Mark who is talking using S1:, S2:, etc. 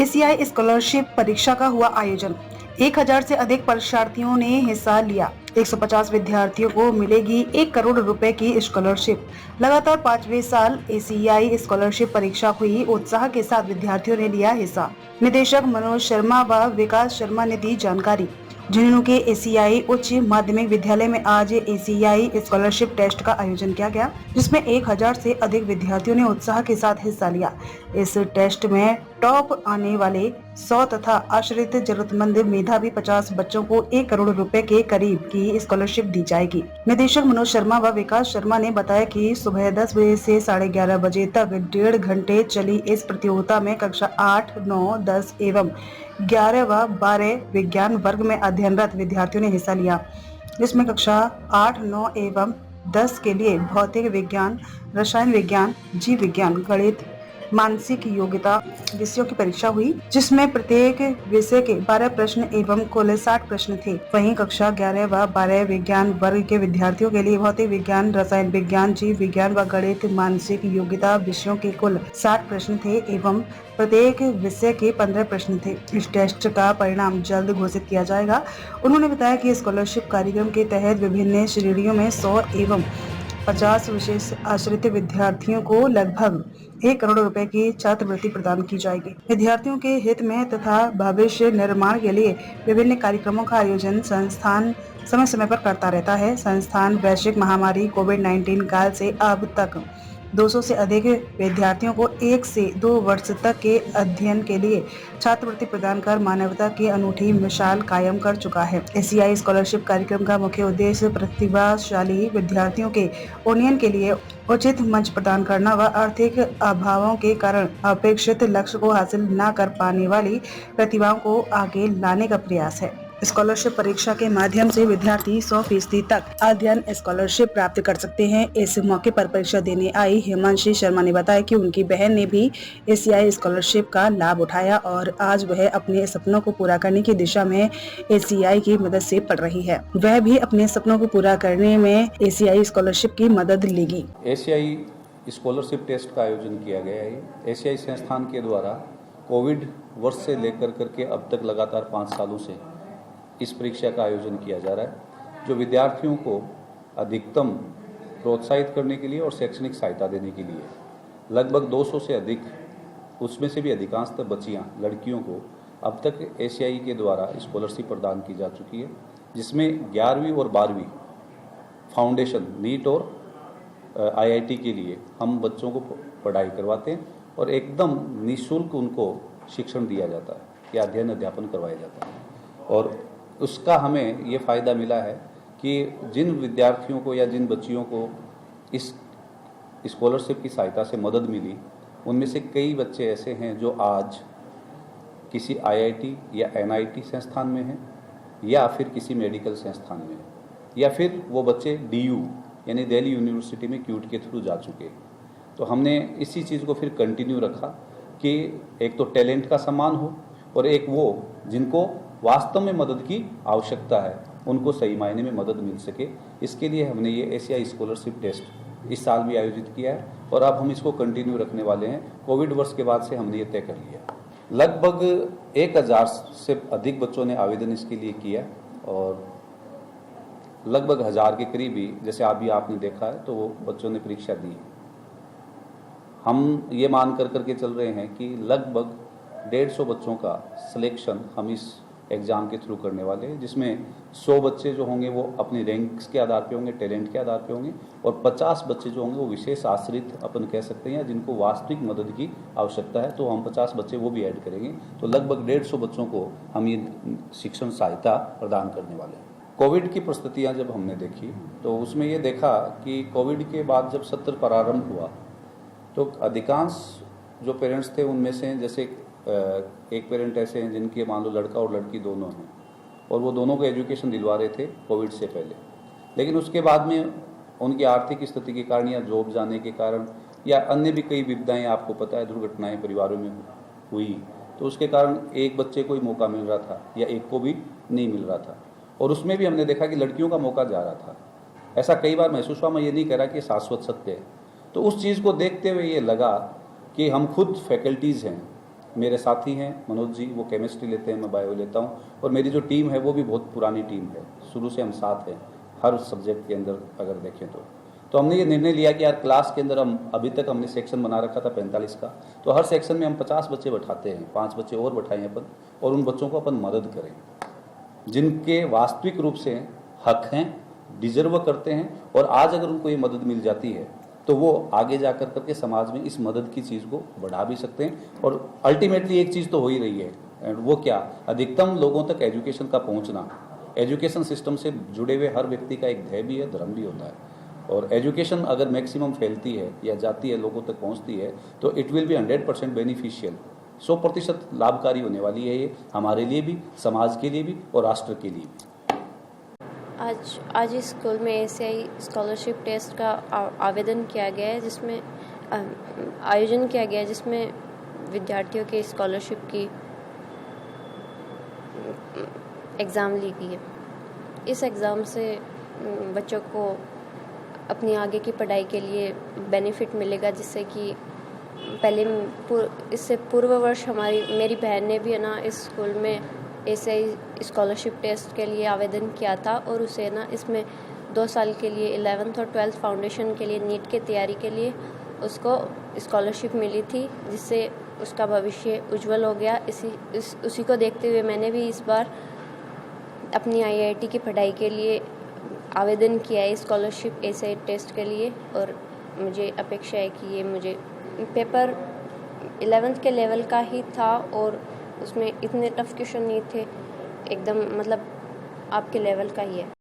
S1: ACI scholarship परीक्षा का हुआ आयोजन। 1000 से अधिक परीक्षार्थियों ने हिस्सा लिया। 150 विद्यार्थियों को मिलेगी 1 करोड़ रुपए की स्कॉलरशिप। लगातार 5वें साल एसीआई स्कॉलरशिप परीक्षा हुई। उत्साह के साथ विद्यार्थियों ने लिया हिस्सा। निदेशक मनोज शर्मा व विकास शर्मा ने दी जानकारी। झुंझुनू के एसीआई उच्च माध्यमिक विद्यालय में आज एसीआई स्कॉलरशिप टेस्ट का आयोजन किया गया, जिसमें 1000 से अधिक विद्यार्थियों ने उत्साह के साथ हिस्सा लिया। इस टेस्ट में टॉप आने वाले 100 तथा आश्रित जरूरतमंद मेधावी 50 बच्चों को 1 करोड़ रुपए के करीब की स्कॉलरशिप दी जाएगी। निदेशक मनोज शर्मा व विकास शर्मा ने बताया कि सुबह 10 बजे से 11:30 बजे तक 1.5 घंटे चली इस प्रतियोगिता में कक्षा 8, 9, 10 एवं 11 व 12 विज्ञान वर्ग में अध्ययनरत विद्यार्थियों ने हिस्सा लिया, जिसमें कक्षा 8, 9 एवं 10 के लिए भौतिक विज्ञान, रसायन विज्ञान, जीव विज्ञान, गणित, मानसिक योग्यता विषयों की परीक्षा हुई, जिसमें प्रत्येक विषय के 12 प्रश्न एवं कुल 60 प्रश्न थे। वहीं कक्षा 11 व 12 विज्ञान वर्ग के विद्यार्थियों के लिए भौतिक विज्ञान, रसायन विज्ञान, जीव विज्ञान व गणित, मानसिक योग्यता विषयों के कुल 60 प्रश्न थे एवं प्रत्येक विषय के 15 प्रश्न थे। इस टेस्ट का परिणाम जल्द घोषित किया जाएगा। उन्होंने बताया कि स्कॉलरशिप कार्यक्रम के तहत विभिन्न श्रेणियों में 100 एवं 50 विशेष आश्रित विद्यार्थियों को लगभग 1 करोड़ रुपए की छात्रवृत्ति प्रदान की जाएगी। विद्यार्थियों के हित में तथा भविष्य निर्माण के लिए विभिन्न कार्यक्रमों का आयोजन संस्थान समय समय पर करता रहता है। संस्थान वैश्विक महामारी कोविड-19 काल से अब तक 200 से अधिक विद्यार्थियों को 1 से 2 वर्ष तक के अध्ययन के लिए छात्रवृत्ति प्रदान कर मानवता की अनूठी मिसाल कायम कर चुका है। एसीआई स्कॉलरशिप कार्यक्रम का मुख्य उद्देश्य प्रतिभाशाली विद्यार्थियों के उन्नयन के लिए उचित मंच प्रदान करना व आर्थिक अभावों के कारण अपेक्षित लक्ष्य को हासिल न कर पाने वाली प्रतिभाओं को आगे लाने का प्रयास है। स्कॉलरशिप परीक्षा के माध्यम से विद्यार्थी 100% तक अध्ययन स्कॉलरशिप प्राप्त कर सकते हैं। इस मौके पर परीक्षा देने आई हिमांशी शर्मा ने बताया कि उनकी बहन ने भी एसीआई स्कॉलरशिप का लाभ उठाया और आज वह अपने सपनों को पूरा करने की दिशा में एसीआई की मदद से पढ़ रही है। वह भी अपने सपनों को पूरा करने में एसीआई स्कॉलरशिप की मदद लेगी।
S2: एसीआई स्कॉलरशिप टेस्ट का आयोजन किया गया है। एसीआई संस्थान के द्वारा कोविड वर्ष से लेकर करके अब तक लगातार 5 सालों से इस परीक्षा का आयोजन किया जा रहा है, जो विद्यार्थियों को अधिकतम प्रोत्साहित करने के लिए और शैक्षणिक सहायता देने के लिए लगभग 200 से अधिक, उसमें से भी अधिकांशतः बच्चियां, लड़कियों को अब तक एसीआई के द्वारा स्कॉलरशिप प्रदान की जा चुकी है, जिसमें 11वीं और 12वीं फाउंडेशन नीट और आईआईटी के लिए हम बच्चों को पढ़ाई करवाते हैं और एकदम निःशुल्क उनको शिक्षण दिया जाता है या अध्ययन अध्यापन करवाया जाता है। और उसका हमें ये फ़ायदा मिला है कि जिन विद्यार्थियों को या जिन बच्चियों को इस स्कॉलरशिप की सहायता से मदद मिली, उनमें से कई बच्चे ऐसे हैं जो आज किसी आईआईटी या एनआईटी संस्थान में हैं या फिर किसी मेडिकल संस्थान में हैं, या फिर वो बच्चे डीयू यानी दिल्ली यूनिवर्सिटी में क्यूट के थ्रू जा चुके। तो हमने इसी चीज़ को फिर कंटिन्यू रखा कि एक तो टैलेंट का सम्मान हो और एक वो जिनको वास्तव में मदद की आवश्यकता है उनको सही मायने में मदद मिल सके। इसके लिए हमने ये एसीआई स्कॉलरशिप टेस्ट इस साल भी आयोजित किया है और अब हम इसको कंटिन्यू रखने वाले हैं। कोविड वर्ष के बाद से हमने ये तय कर लिया। लगभग 1000 से अधिक बच्चों ने आवेदन इसके लिए किया और लगभग 1000 के करीब ही, जैसे अभी आपने देखा है, तो वो बच्चों ने परीक्षा दी। हम ये मान कर करके चल रहे हैं कि लगभग 150 बच्चों का सिलेक्शन हम इस एग्ज़ाम के थ्रू करने वाले हैं, जिसमें 100 बच्चे जो होंगे वो अपने रैंक्स के आधार पे होंगे, टैलेंट के आधार पे होंगे, और 50 बच्चे जो होंगे वो विशेष आश्रित अपन कह सकते हैं, जिनको वास्तविक मदद की आवश्यकता है, तो हम 50 बच्चे वो भी ऐड करेंगे। तो लगभग 150 बच्चों को हम ये शिक्षण सहायता प्रदान करने वाले हैं। कोविड की परिस्थितियाँ जब हमने देखी तो उसमें ये देखा कि कोविड के बाद जब सत्र प्रारंभ हुआ तो अधिकांश जो पेरेंट्स थे उनमें से, जैसे एक पेरेंट ऐसे हैं जिनके मान लो लड़का और लड़की दोनों हैं और वो दोनों को एजुकेशन दिलवा रहे थे कोविड से पहले, लेकिन उसके बाद में उनकी आर्थिक स्थिति के कारण या जॉब जाने के कारण या अन्य भी कई विपदाएं, आपको पता है, दुर्घटनाएं परिवारों में हुई, तो उसके कारण एक बच्चे को ही मौका मिल रहा था या एक को भी नहीं मिल रहा था। और उसमें भी हमने देखा कि लड़कियों का मौका जा रहा था। ऐसा कई बार महसूस हुआ। मैं ये नहीं कह रहा कि शाश्वत सत्य है। तो उस चीज़ को देखते हुए ये लगा कि हम खुद फैकल्टीज़ हैं मेरे साथी हैं मनोज जी, वो केमिस्ट्री लेते हैं, मैं बायो लेता हूँ, और मेरी जो टीम है वो भी बहुत पुरानी टीम है, शुरू से हम साथ हैं हर सब्जेक्ट के अंदर अगर देखें तो हमने ये निर्णय लिया कि यार क्लास के अंदर हम अभी तक हमने सेक्शन बना रखा था 45 का, तो हर सेक्शन में हम 50 बच्चे बैठाते हैं, 5 बच्चे और बैठाएं अपन, और उन बच्चों को अपन मदद करें जिनके वास्तविक रूप से हक हैं, डिजर्व करते हैं, और आज अगर उनको ये मदद मिल जाती है तो वो आगे जाकर करके समाज में इस मदद की चीज़ को बढ़ा भी सकते हैं। और अल्टीमेटली एक चीज़ तो हो ही रही है, एंड वो क्या, अधिकतम लोगों तक एजुकेशन का पहुंचना। एजुकेशन सिस्टम से जुड़े हुए हर व्यक्ति का एक ध्येय भी है, धर्म भी होता है, और एजुकेशन अगर मैक्सिमम फैलती है या जाती है, लोगों तक पहुंचती है, तो इट विल बी 100% बेनिफिशियल, 100% लाभकारी होने वाली है ये, हमारे लिए भी, समाज के लिए भी और राष्ट्र के लिए भी।
S3: आज इस स्कूल में एसीआई स्कॉलरशिप टेस्ट का आवेदन किया गया है, जिसमें आयोजन किया गया है, जिसमें विद्यार्थियों के स्कॉलरशिप की एग्ज़ाम ली गई है। इस एग्ज़ाम से बच्चों को अपनी आगे की पढ़ाई के लिए बेनिफिट मिलेगा, जिससे कि इससे पूर्व वर्ष मेरी बहन ने भी है ना इस स्कूल में एसीआई स्कॉलरशिप टेस्ट के लिए आवेदन किया था, और उसे ना इसमें 2 साल के लिए 11th और 12th फाउंडेशन के लिए नीट की तैयारी के लिए उसको स्कॉलरशिप मिली थी, जिससे उसका भविष्य उज्जवल हो गया। उसी को देखते हुए मैंने भी इस बार अपनी आईआईटी की पढ़ाई के लिए आवेदन किया है स्कॉलरशिप एसीआई टेस्ट के लिए, और मुझे अपेक्षा है कि ये मुझे पेपर 11th के लेवल का ही था, और उसमें इतने टफ क्वेश्चन नहीं थे, एकदम मतलब आपके लेवल का ही है।